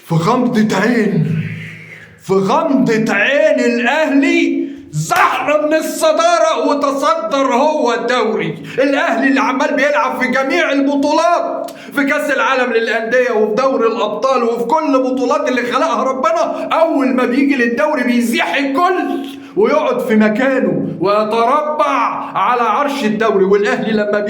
في غمضة عين في غمضة عين الأهلي زحر من الصدارة وتصدر هو الدوري. الأهلي اللي عمال بيلعب في جميع البطولات، في كأس العالم للأندية وفي دوري الأبطال وفي كل بطولات اللي خلقها ربنا، أول ما بيجي للدوري بيزيح الكل ويقعد في مكانه ويتربع على عرش الدوري. والأهلي لما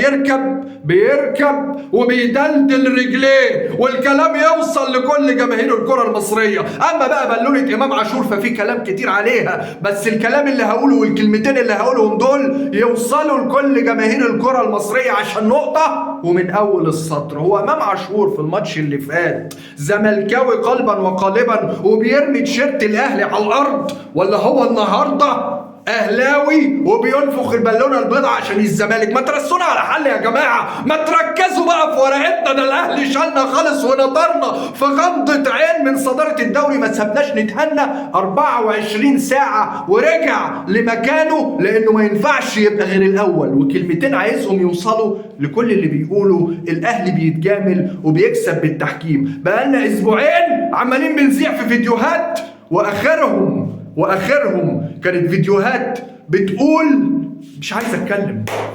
بيركب وبيدلدل رجليه والكلام يوصل لكل جماهير الكرة المصرية. أما بقى بلونة إمام عاشور ففي كلام كتير عليها، بس الكلام اللي هقوله والكلمتين اللي هقولهم دول يوصلوا لكل جماهير الكرة المصرية عشان نقطة ومن أول السطر. هو إمام عاشور في الماتش اللي فات زملكاوي قلبا وقالبا وبيرمي تيشيرت الأهلي على الأرض، ولا هو النهارده اهلاوي وبينفخ البالونه البيضاء عشان الزمالك؟ ما ترسونا على حل يا جماعه، ما تركزوا بقى في ورقتنا. ده الاهلي شالنا خالص ونطرنا في غمضه عين من صداره الدوري، ما سابناش نتهنى 24 ساعه ورجع لمكانه، لانه ما ينفعش يبقى غير الاول. وكلمتين عايزهم يوصلوا لكل اللي بيقولوا الاهلي بيتجامل وبيكسب بالتحكيم. بقالنا اسبوعين عمالين بنذيع في فيديوهات، واخرهم كانت فيديوهات بتقول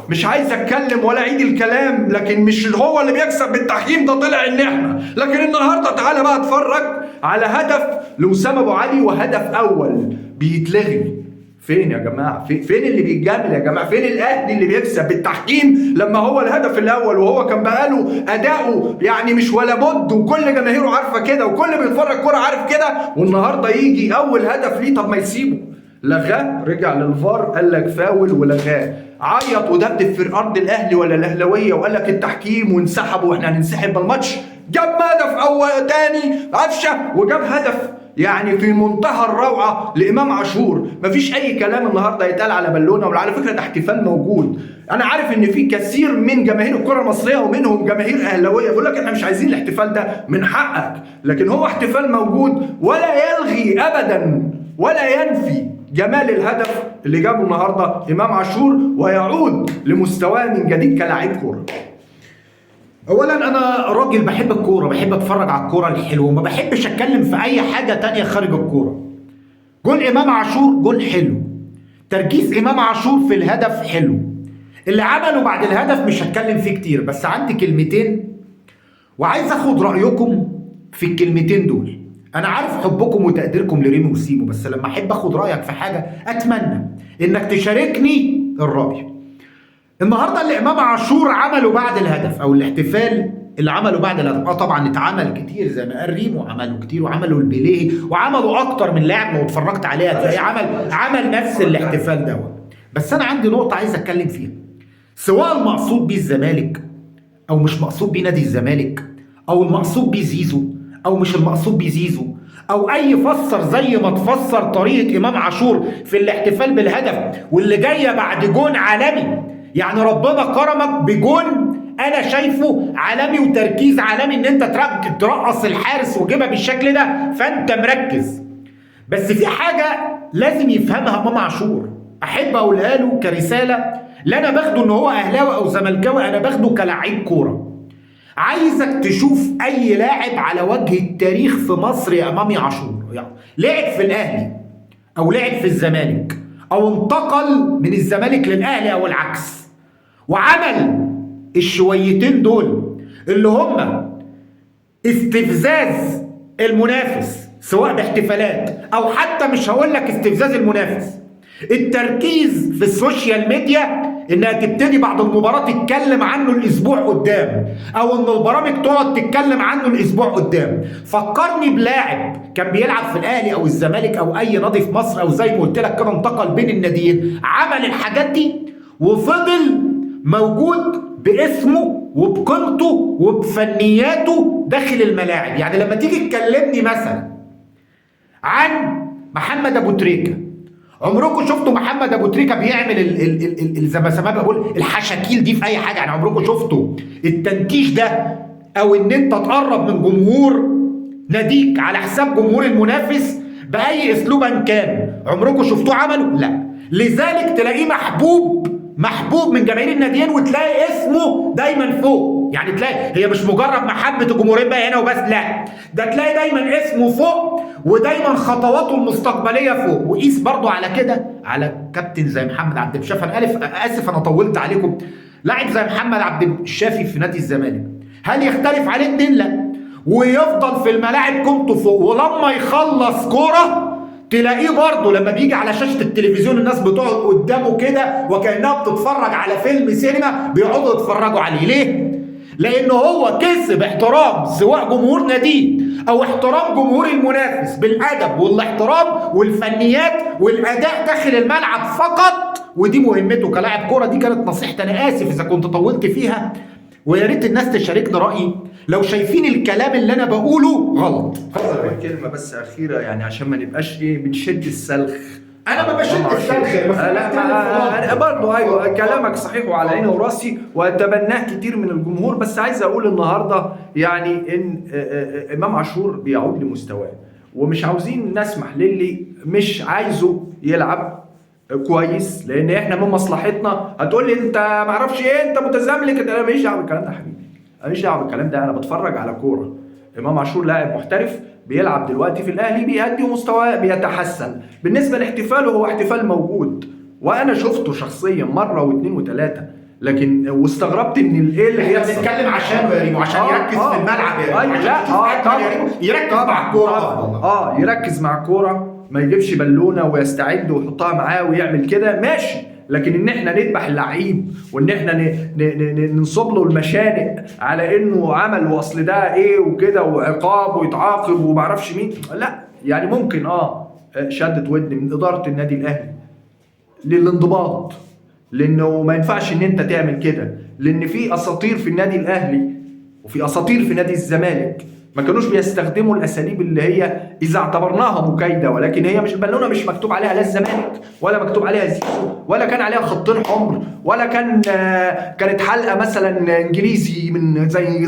مش عايز اتكلم ولا اعيد الكلام، لكن مش هو اللي بيكسب بالتحكيم، ده طلع ان احنا. لكن النهارده تعالى بقى اتفرج على هدف لأسامة ابو علي وهدف اول بيتلغي. فين يا جماعه؟ فين اللي بيتجامل يا جماعه؟ فين الاهلي اللي بيكسب بالتحكيم لما هو الهدف الاول وهو كان بقاله اداؤه يعني مش ولا بد، وكل جماهيره عارفه كده وكل بيتفرج كوره عارف كده، والنهارده يجي اول هدف ليه؟ طب ما يسيبه. لغاه، رجع للفار قال لك فاول ولغاه، عيط ودبدب في ارض الاهلي ولا الاهلاويه وقال لك التحكيم وانسحب واحنا هننسحب بالماتش. جاب هدف اول تاني قفشه وجاب هدف يعني في منتهى الروعه لامام عاشور. مفيش اي كلام النهارده يتقال على بالونه، وعلى فكره ده احتفال موجود. انا عارف ان في كثير من جماهير الكره المصريه ومنهم جماهير اهلاويه بيقول لك احنا مش عايزين الاحتفال ده، من حقك، لكن هو احتفال موجود ولا يلغي ابدا ولا ينفي جمال الهدف اللي جابه النهارده امام عاشور ويعود لمستواه من جديد كلاعب كوره. اولا انا راجل بحب الكوره، بحب اتفرج على الكوره الحلوه، ما بحبش اتكلم في اي حاجه تانية خارج الكوره. جول امام عاشور جول حلو، تركيز امام عاشور في الهدف حلو، اللي عمله بعد الهدف مش هتكلم فيه كتير، بس عندي كلمتين وعايز اخد رايكم في الكلمتين دول. انا عارف حبكم وتقديركم لريمي وسيمو، بس لما احب اخد رايك في حاجه اتمنى انك تشاركني الراي. النهارده اللي امام عاشور عمله بعد الهدف او الاحتفال اللي عمله بعد الهدف، طبعا اتعمل كتير زي ما قال ريمو، عملوا كتير وعملوا البيليه وعملوا اكتر من لاعب، لو اتفرجت عليه هتلاقيه عمل نفس الاحتفال ده. بس انا عندي نقطه عايز اتكلم فيها، سواء المقصود بيه الزمالك او مش مقصود بيه نادي الزمالك، او المقصود بيه زيزو او مش المقصود بيه زيزو، او اي فسر زي ما تفسر طريقه امام عاشور في الاحتفال بالهدف واللي جايه بعد جون عالمي. يعني ربنا كرمك بجون انا شايفه عالمي وتركيز عالمي، ان انت ترقص الحارس وجيبها بالشكل ده، فانت مركز. بس في حاجه لازم يفهمها امام عاشور، احب اقولها له كرساله، لا انا باخده ان هو اهلاوي او زملكاوي، انا باخده كلاعب كوره. عايزك تشوف اي لاعب على وجه التاريخ في مصر يا امام عاشور، يعني لعب في الاهلي او لعب في الزمالك او انتقل من الزمالك للاهلي او العكس، وعمل الشويتين دول اللي هم استفزاز المنافس سواء باحتفالات او حتى مش هقول لك استفزاز المنافس، التركيز في السوشيال ميديا انها تبتدي بعد المباراه تتكلم عنه الاسبوع قدام، او ان البرامج تقعد تتكلم عنه الاسبوع قدام. فكرني بلاعب كان بيلعب في الاهلي او الزمالك او اي نادي في مصر، او زي ما قلت لك كده انتقل بين الناديين، عمل الحاجات دي وفضل موجود باسمه وبقيمته وبفنياته داخل الملاعب. يعني لما تيجي تكلمني مثلا عن محمد ابو تريكه، عمركم شفتوا محمد ابو تريكه بيعمل زي ما بقول الحشاكيل دي في اي حاجه؟ يعني عمركم شفتوا التنتيش ده او ان انت تقرب من جمهور ناديك على حساب جمهور المنافس باي اسلوبا كان؟ عمركم شفتوه عمله؟ لا. لذلك تلاقيه محبوب من جماهير الناديين وتلاقي اسمه دايما فوق. يعني تلاقي هي مش مجرد محبه الجمهورين بقى هنا وبس، لا ده تلاقي دايما اسمه فوق ودايما خطواته المستقبليه فوق. وقيس برضو على كده على كابتن زي محمد عبد الشافي. انا اسف انا طولت عليكم. لاعب زي محمد عبد الشافي في نادي الزمالك، هل يختلف عليه اتنين؟ لا. ويفضل في الملاعب قيمته فوق، ولما يخلص كوره تلاقيه برضه لما بيجي على شاشة التلفزيون الناس بتقعد قدامه كده وكأنها بتتفرج على فيلم سينما، بيقعدوا يتفرجوا عليه. ليه؟ لأنه هو كسب احترام سواء جمهور ناديه أو احترام جمهور المنافس بالأدب والاحترام والفنيات والأداء داخل الملعب فقط، ودي مهمته كلاعب كورة. دي كانت نصيحتي، أنا آسف إذا كنت طولت فيها، ويا ريت الناس تشاركني رأيي لو شايفين الكلام اللي أنا بقوله غلط. كلمة بس أخيرة يعني عشان ما نبقاش بنشد السلخ. انا ما بشد السلخ. انا برضه ايوه كلامك صحيح وعلى عيني وراسي واتبناه كتير من الجمهور، بس عايز اقول النهارده يعني ان امام عاشور بيعود لمستواه، ومش عاوزين نسمح للي مش عايزه يلعب كويس، لان احنا من مصلحتنا. هتقول لي انت ما اعرفش ايه، انت متزملك، انا ماليش دعوه بالكلام ده يا حبيبي، انا ماليش دعوه بالكلام ده. انا بتفرج على كوره. امام عاشور لاعب محترف بيلعب دلوقتي في الاهلي، بيأدي ومستواه بيتحسن. بالنسبه لاحتفاله، هو احتفال موجود وانا شفته شخصيا مره واثنين وثلاثه، لكن واستغربت ان ايه اللي بيحصل. بنتكلم عشانه يا ريمو، عشان يركز في الملعب يا ريمو. يركز مع الكوره. يركز مع الكوره، ما يجيبش بالونه ويستعد ويحطها معاه ويعمل كده، ماشي. لكن ان احنا نذبح اللعيب وان احنا ننصب له المشانق على انه عمل واصل ده ايه وكده وعقاب ويتعاقب وما اعرفش مين، لا. يعني ممكن شدت ودن من اداره النادي الاهلي للانضباط، لانه ما ينفعش ان انت تعمل كده، لان في اساطير في النادي الاهلي وفي اساطير في نادي الزمالك ما كانوش بيستخدموا الاساليب اللي هي اذا اعتبرناها مكايده، ولكن هي مش البالونه مش مكتوب عليها لا الزمالك ولا مكتوب عليها زيزو ولا كان عليها خطين حمر ولا كانت حلقه مثلا انجليزي من زي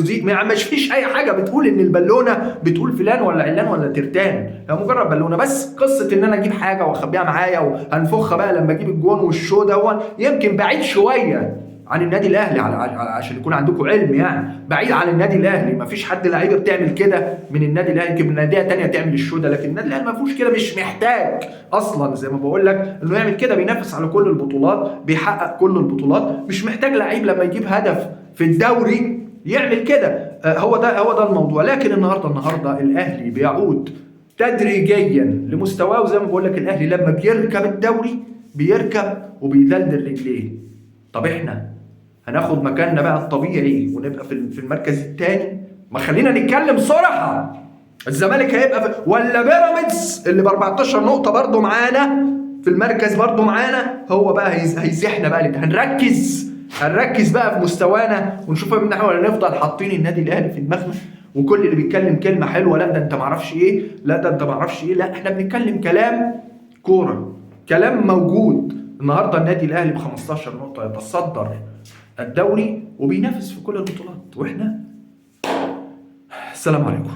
مش فيش اي حاجه بتقول ان البالونه بتقول فلان ولا علان ولا ترتان، هي مجرد بالونه بس. قصه ان انا اجيب حاجه واخبيها معايا وهنفخها بقى لما اجيب الجون والشو ده يمكن بعيد شويه عن النادي الاهلي، عشان يكون عندكم علم، يعني بعيد عن النادي الاهلي. ما فيش حد لعيبه بتعمل كده من النادي الاهلي، يمكن من انديه ثانيه تعمل الشو ده، لكن النادي الاهلي ما فيهوش كده، مش محتاج اصلا زي ما بقول لك انه يعمل كده. بينافس على كل البطولات، بيحقق كل البطولات، مش محتاج لعيب لما يجيب هدف في الدوري يعمل كده. هو ده الموضوع. لكن النهارده الاهلي بيعود تدريجيا لمستواه، وزي ما بقول لك الاهلي لما بيركب الدوري بيركب وبيدلدل رجليه. طب احنا هناخد مكاننا بقى الطبيعي ونبقى في المركز الثاني؟ ما خلينا نتكلم صراحه. الزمالك هيبقى ولا بيراميدز اللي ب 14 نقطه برضه معانا في المركز برضه معانا، هو بقى هيزحنا بقى. هنركز بقى في مستوانا ونشوف ولا نفضل حاطين النادي الاهلي في دماغنا، وكل اللي بيتكلم كلمه حلوه لا ده انت ما اعرفش ايه، لا ده انت ما اعرفش ايه. لا، احنا بنتكلم كلام كوره، كلام موجود. النهارده النادي الاهلي ب 15 نقطه يتصدر الدوري وبينافس في كل البطولات، واحنا السلام عليكم.